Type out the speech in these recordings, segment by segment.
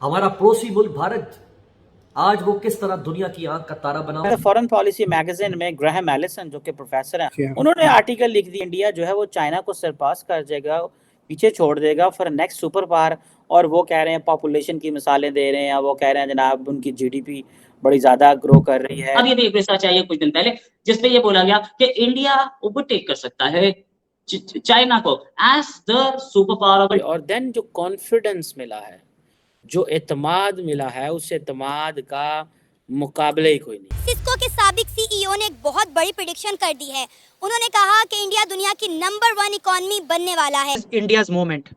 हमारा पड़ोसी मुल्क भारत आज वो किस तरह दुनिया की आंख का तारा बना हुआ। फॉरेन पॉलिसी मैगजीन में ग्राहम एलिसन जो कि प्रोफेसर हैं, उन्होंने आर्टिकल लिख दिया इंडिया जो है वो चाइना को सरपास कर जाएगा, पीछे छोड़ देगा फॉर नेक्स्ट सुपर पावर। और वो कह रहे हैं, पॉपुलेशन की मिसालें दे रहे हैं, वो कह रहे हैं जनाब उनकी जीडीपी बड़ी ज्यादा ग्रो कर रही है। अब ये भी एक रिसर्च आई है कुछ दिन पहले जिसपे ये बोला गया कि इंडिया ओवरटेक कर सकता है चाइना को एज द सुपर पावर। और देन जो कॉन्फिडेंस मिला है, जो एतमाद मिला है, उस एतमाद का मुकाबले ही कोई नहीं। सिस्को के साबिक सीईओ ने एक बहुत बड़ी प्रेडिक्शन कर दी है। उन्होंने कहा कि इंडिया दुनिया की नंबर 1 इकोनॉमी बनने वाला है। इंडियाज मोमेंट,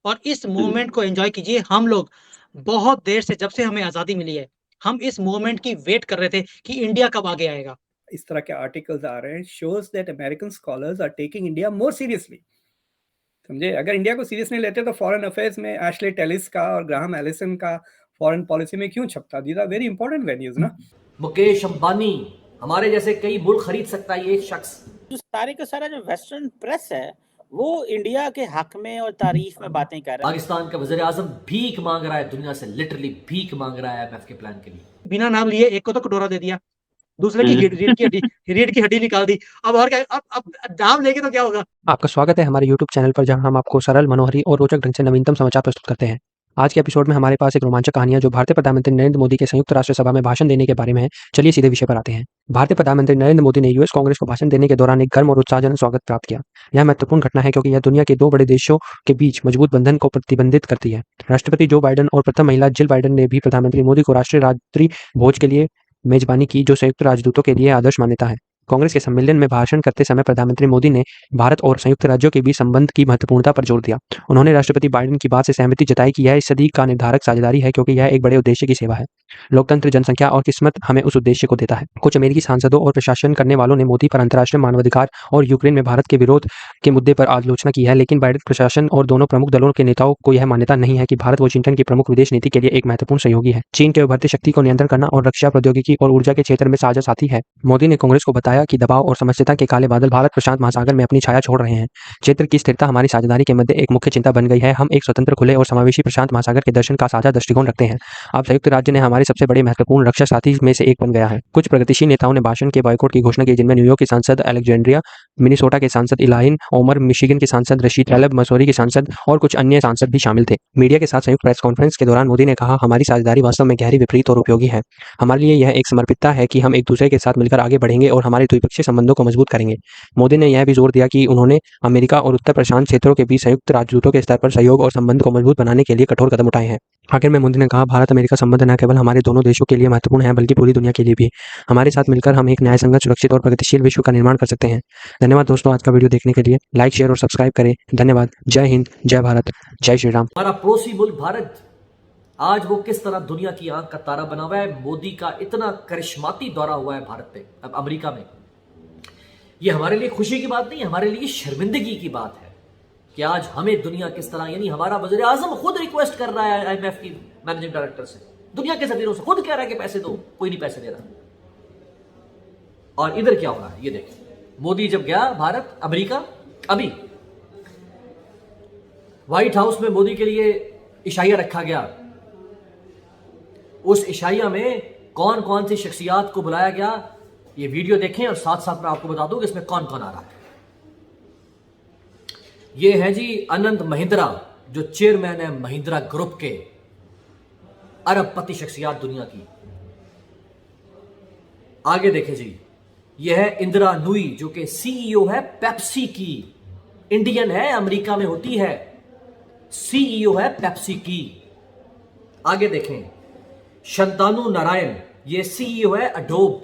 और इस मोमेंट को एंजॉय कीजिए। हम लोग बहुत देर से, जब से हमें आजादी मिली है, हम इस मोमेंट की वेट कर रहे थे कि इंडिया कब आगे आएगा। इस तरह के आर्टिकल्स आ रहे हैं, shows that American scholars are taking India more seriously. समझे, अगर इंडिया को सीरियस नहीं लेते तो फॉरेन अफेयर्स में एशले टेलिस का और ग्राहम एलिसन का फॉरेन पॉलिसी में क्यों छपता? These are very important venues ना। मुकेश अंबानी हमारे जैसे कई मुल्क खरीद सकता है ये एक शख्स। जो सारे का सारा जो वेस्टर्न प्रेस है वो इंडिया के हक में और तारीफ में बातें कर रहा है। पाकिस्तान का वज़ीर आज़म भीख मांग रहा है दुनिया से, लिटरली भीख मांग रहा है आईएमएफ के प्लान के लिए। बिना नाम लिए एक को तो कटोरा दे दिया, दूसरे की रीढ़ की हड्डी निकाल दी। अब और क्या, अब नाम लेके तो क्या होगा। आपका स्वागत है हमारे YouTube चैनल पर, जहां हम आपको सरल, मनोहरी और रोचक ढंग से नवीनतम समाचार प्रस्तुत करते हैं। आज के एपिसोड में हमारे पास एक रोमांचक कहानी है जो भारतीय प्रधानमंत्री नरेंद्र मोदी के संयुक्त राष्ट्र सभा में भाषण देने के बारे में है। चलिए सीधे विषय पर आते हैं। भारतीय प्रधानमंत्री नरेंद्र मोदी ने यूएस कांग्रेस को भाषण देने के दौरान एक गर्म और उत्साहजनक स्वागत प्राप्त किया। यह महत्वपूर्ण घटना है क्योंकि यह दुनिया के दो बड़े देशों के बीच मजबूत बंधन को प्रतिबंधित करती है। राष्ट्रपति जो बाइडेन और प्रथम महिला जिल बाइडेन ने भी प्रधानमंत्री मोदी को राष्ट्रीय रात्रि भोज के लिए मेजबानी की, जो संयुक्त राजदूतों के लिए आदर्श मान्यता है। कांग्रेस के सम्मेलन में भाषण करते समय प्रधानमंत्री मोदी ने भारत और संयुक्त राज्यों के बीच संबंध की महत्वपूर्णता पर जोर दिया। उन्होंने राष्ट्रपति बाइडेन की बात से सहमति जताई कि यह इस सदी का निर्धारक साझेदारी है क्योंकि यह एक बड़े उद्देश्य की सेवा है। लोकतंत्र, जनसंख्या और किस्मत हमें उस उद्देश्य को देता है। कुछ अमेरिकी सांसदों और प्रशासन करने वालों ने मोदी पर अंतर्राष्ट्रीय मानवाधिकार और यूक्रेन में भारत के विरोध के मुद्दे पर आलोचना की है, लेकिन बाइडेन प्रशासन और दोनों प्रमुख दलों के नेताओं को यह मान्यता नहीं है कि भारत वाशिंगटन की प्रमुख विदेश नीति के लिए एक महत्वपूर्ण सहयोगी है। चीन के उभरती शक्ति को नियंत्रण करना और रक्षा प्रौद्योगिकी और ऊर्जा के क्षेत्र में साझा साथी है। मोदी ने कांग्रेस को बताया कि दबाव और समस्या के काले बादल भारत प्रशांत महासागर में अपनी छाया छोड़ रहे हैं। क्षेत्र की स्थिरता हमारी साझेदारी के मध्य एक मुख्य चिंता बन गई है। हम एक स्वतंत्र, खुले और समावेशी प्रशांत महासागर के दर्शन का साझा दृष्टिकोण रखते हैं। अब संयुक्त राज्य ने हमारे सबसे बड़े महत्वपूर्ण रक्षा साथी में से एक बन गया है। कुछ प्रगतिशील नेताओं ने भाषण के बॉयकॉट की घोषणा की, जिनमें न्यूयॉर्क के सांसद अलेक्जेंड्रिया, मिनीसोटा के सांसद इलाइन ओमर, मिशिगन के सांसद रशीद तैयब, मसूरी के सांसद और कुछ अन्य सांसद भी शामिल थे। मीडिया के साथ संयुक्त प्रेस कॉन्फ्रेंस के दौरान मोदी ने कहा, हमारी साझेदारी वास्तव में गहरी, विपरीत और उपयोगी है। हमारे लिए यह एक समर्पितता है कि हम एक दूसरे के साथ मिलकर आगे बढ़ेंगे और हमारे द्विपक्षीय संबंधों को मजबूत करेंगे। मोदी ने यह भी जोर दिया कि उन्होंने अमेरिका और उत्तर प्रशांत क्षेत्रों के बीच संयुक्त राजदूतों के स्तर पर सहयोग और संबंध को मजबूत बनाने के लिए कठोर कदम उठाए हैं। आखिर में मोदी ने कहा, भारत अमेरिका संबंध न केवल हमारे दोनों देशों के लिए महत्वपूर्ण है बल्कि पूरी दुनिया के लिए भी। हमारे साथ मिलकर हम एक न्यायसंगत, सुरक्षित और प्रगतिशील विश्व का निर्माण कर सकते हैं। धन्यवाद दोस्तों, आज का वीडियो देखने के लिए। लाइक, शेयर और सब्सक्राइब करें। धन्यवाद। जय हिंद, जय भारत, जय श्री राम। हमारा पड़ोसी मुल्क भारत आज वो किस तरह दुनिया की आंख का तारा बना हुआ है। मोदी का इतना करिश्माती दौरा हुआ है भारत पे, अब अमेरिका में। ये हमारे लिए खुशी की बात नहीं, हमारे लिए शर्मिंदगी की बात है कि आज हमें दुनिया किस तरह, यानी हमारा वज़ीर आज़म खुद रिक्वेस्ट कर रहा है आईएमएफ की मैनेजिंग डायरेक्टर से, दुनिया के सफीरों से, खुद कह रहा है कि पैसे दो, कोई नहीं पैसे दे रहा। और इधर क्या हो रहा है ये देखिए। मोदी जब गया भारत अमेरिका, अभी व्हाइट हाउस में मोदी के लिए इशाइया रखा गया। उस इशाइया में कौन कौन सी शख्सियात को बुलाया गया, ये वीडियो देखें और साथ साथ मैं आपको बता दूं कि इसमें कौन कौन आ रहा है। ये है जी आनंद महिंद्रा, जो चेयरमैन है महिंद्रा ग्रुप के, अरबपति शख्सियात दुनिया की। आगे देखें जी, यह है इंदिरा नूई, जो कि सीईओ है पेप्सी की, इंडियन है, अमेरिका में होती है, सीईओ है पेप्सी की। आगे देखें, शंतानु नारायण, ये सीईओ है अडोब,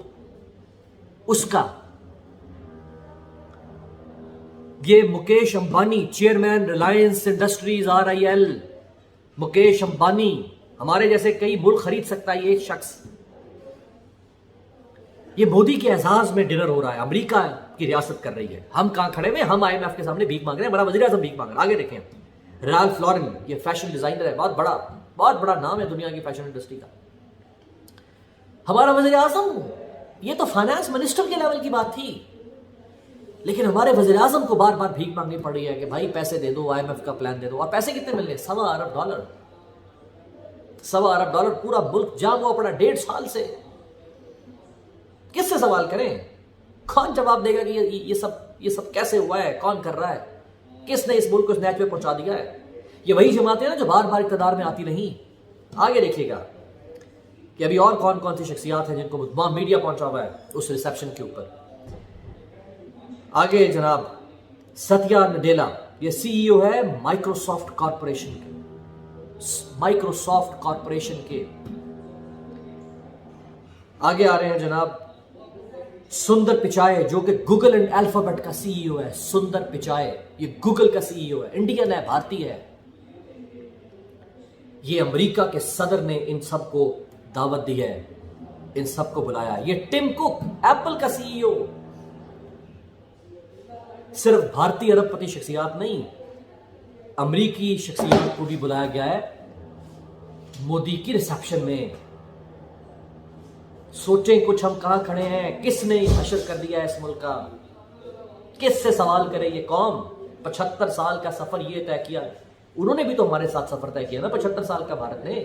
उसका। ये Mukesh Ambani, chairman Reliance industries RIL। Mukesh Ambani हमारे जैसे कई मुल्क खरीद सकता है ये एक शख्स। ये मोदी के एजाज में डिनर हो रहा है, अमेरिका की रियासत कर रही है। हम कहां खड़े हुए, हम IMF के सामने भीख मांग रहे हैं, हमारा वज़ीर आज़म भीख मांग रहा है। आगे देखें, राल्फ लॉरेन, ये फैशन डिजाइनर है, बहुत बड़ा नाम है दुनिया की फैशन इंडस्ट्री का। हमारा वज़ीर आज़म, ये तो फाइनेंस मिनिस्टर के लेवल की बात थी, लेकिन हमारे वज़ीर आज़म को बार बार भीख मांगनी पड़ रही है कि भाई पैसे दे दो, IMF का प्लान दे दो। और पैसे कितने मिलने? $1.25 अरब। $1.25 अरब पूरा मुल्क जाम हुआ पड़ा 1.5 साल से। किससे सवाल करें? कौन जवाब देगा कि ये सब कैसे हुआ है, कौन कर रहा है, किसने इस मुल्क को इस नहज पे पहुंचा दिया है? ये वही जमातें हैं ना जो बार बार इक़्तिदार में आती नहीं। आगे देखिएगा कि अभी और कौन कौन सी शख्सियात हैं जिनको वहां मीडिया पहुंचा हुआ है उस रिसेप्शन के ऊपर। आगे जनाब सत्या नडेला, ये सीईओ है माइक्रोसॉफ्ट कॉरपोरेशन के। आगे आ रहे हैं जनाब सुंदर पिचाई, जो कि गूगल एंड अल्फाबेट का सीईओ है। सुंदर पिचाई ये गूगल का सीईओ है, इंडियन है, भारतीय है। ये अमेरिका के सदर ने इन सबको दावत दी है, इन सबको बुलाया। ये टिम कुक एप्पल का सीईओ। सिर्फ भारतीय अरबपति शख्सियात नहीं, अमेरिकी शख्सियात को भी बुलाया गया है मोदी की रिसेप्शन में। सोचें कुछ हम कहां खड़े हैं, किसने हशर कर दिया है इस मुल्क का, किससे सवाल करे ये कौम? 75 साल का सफर ये तय किया, उन्होंने भी तो हमारे साथ सफर तय किया ना 75 साल का भारत ने।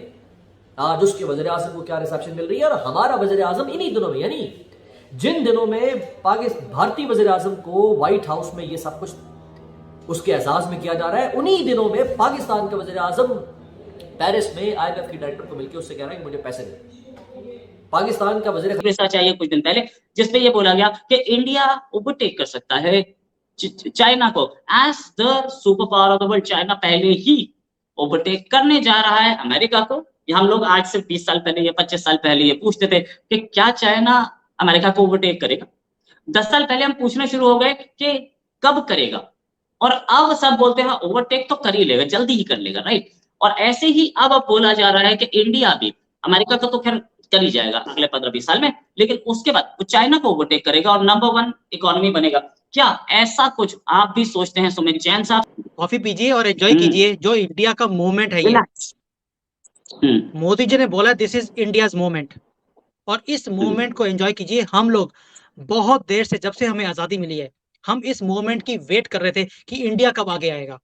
आज उसके वज़ीर आज़म को क्या रिसेप्शन मिल रही है, और हमारा वज़ीर आज़म इन्हीं दिनों में, यानी जिन दिनों में भारतीय वज़ीर आज़म को व्हाइट हाउस में ये सब कुछ उसके एजाज में किया जा रहा है, उन्हीं दिनों में पाकिस्तान का वज़ीर आज़म पेरिस में IMF की डायरेक्टर को मिलकर उससे कह रहा है कि मुझे पैसे दे। पाकिस्तान का वज़ीर रिसर्च आई है कुछ दिन पहले, जिसपे ये बोला गया कि इंडिया ओवरटेक कर सकता है चाइना को as the super power of the world. China पहले ही ओवरटेक करने जा रहा है अमेरिका को। ये हम लोग आज से 20 साल पहले या 25 साल पहले ये पूछते थे कि क्या चाइना अमेरिका को ओवरटेक करेगा। 10 साल पहले हम पूछना शुरू हो गए कि कब करेगा, और अब सब बोलते हैं ओवरटेक तो कर ही लेगा, जल्दी ही कर लेगा, राइट। और ऐसे ही अब बोला जा रहा है कि इंडिया भी अमेरिका को तो खैर कर ही जाएगा अगले 15-20 साल में, लेकिन उसके बाद वो चाइना को ओवरटेक करेगा और नंबर 1 इकोनॉमी बनेगा। क्या ऐसा कुछ आप भी सोचते हैं सुमित जैन साहब? कॉफी पीजिए और एंजॉय कीजिए। जो इंडिया का मूवमेंट है ये, मोदी जी ने बोला दिस इज इंडियाज मूवमेंट, और इस मूवमेंट को एंजॉय कीजिए। हम लोग बहुत देर से, जब से हमें आजादी मिली है, हम इस मूवमेंट की वेट कर रहे थे कि इंडिया कब आगे आएगा,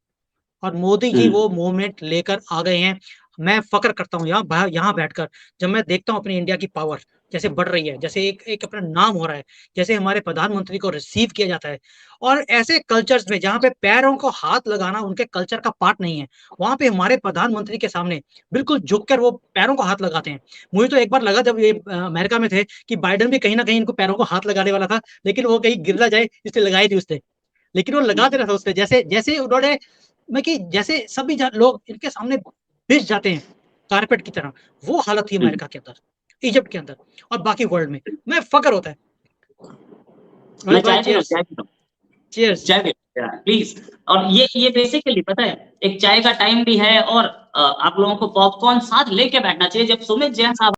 और मोदी जी वो मूवमेंट लेकर आ गए हैं। मैं फक्र करता हूँ यहाँ बैठकर, जब मैं देखता हूँ अपनी इंडिया की पावर जैसे बढ़ रही है, जैसे एक अपना नाम हो रहा है, जैसे हमारे प्रधानमंत्री को रिसीव किया जाता है। और ऐसे कल्चर्स में जहाँ पे पैरों को हाथ लगाना उनके कल्चर का पार्ट नहीं है, वहां पे हमारे प्रधानमंत्री के सामने बिल्कुल झुककर वो पैरों को हाथ लगाते हैं। मुझे तो एक बार लगा जब ये अमेरिका में थे कि बाइडेन भी कहीं ना कहीं इनको पैरों को हाथ लगाने वाला था, लेकिन वो कहीं गिर ना जाए इसलिए लगाई थी उसने, लेकिन वो लगा दे रहा था उसने। जैसे उन्होंने, जैसे सभी लोग इनके सामने बिछ जाते हैं कारपेट की तरह, वो हालत थी अमेरिका के अंदर, इजिप्ट के अंदर और बाकी वर्ल्ड में। मैं फक्र होता है। Cheers please. और ये बेसिकली पता है, एक चाय का टाइम भी है, और आप लोगों को पॉपकॉर्न साथ लेके बैठना चाहिए। जब सुमित जैन साहब